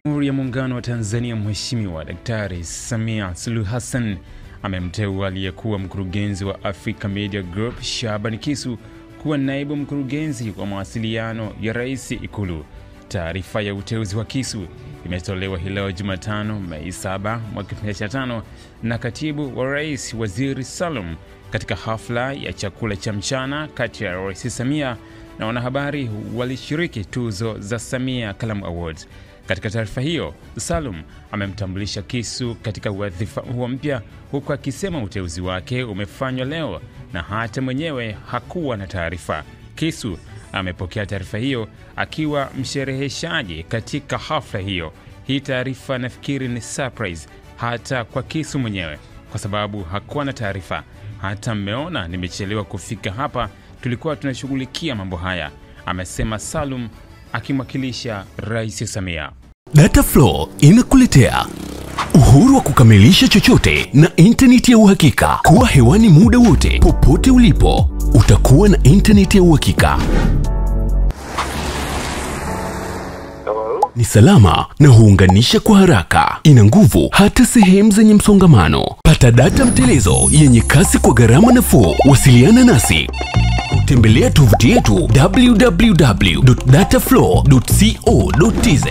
Jamhuri ya Muungano wa Tanzania Mheshimiwa Daktari Samia Suluhu Hassan amemteua aliyekuwa mkurugenzi wa Africa Media Group Shaban Kisu kuwa naibu mkurugenzi wa mawasiliano ya Rais Ikulu. Taarifa ya uteuzi wa Kisu imetolewa hii leo Jumatano Mei 7, 2025 na Katibu wa Rais Waziri Salum katika hafla ya chakula cha mchana kati ya Rais Samia na wanahabari walishiriki tuzo za Samia Kalamu Awards. Katika taarifa hiyo, Salum amemtambulisha Kisu katika wadhifa huo mpya, huku akisema uteuzi wake umefanywa leo na hata mwenyewe hakuwa na taarifa. Kisu amepokea taarifa hiyo akiwa mshereheshaji katika hafla hiyo. Hii taarifa nafikiri ni surprise hata kwa Kisu mwenyewe kwa sababu hakuwa na taarifa. Hata mmeona nimechelewa kufika hapa, tulikuwa tunashughulikia mambo haya, amesema Salum akimwakilisha Rais Samia. Dataflow inakuletea uhuru wa kukamilisha chochote na internet ya uhakika. Kuwa hewani muda wote, popote ulipo, utakuwa na internet ya uhakika. Ni salama na huunganisha kwa haraka. Ina nguvu hata sehemu zenye msongamano. Pata data mtelezo yenye kasi kwa gharama nafuu. Wasiliana nasi. Tembelea tovuti yetu www.dataflow.co.tz.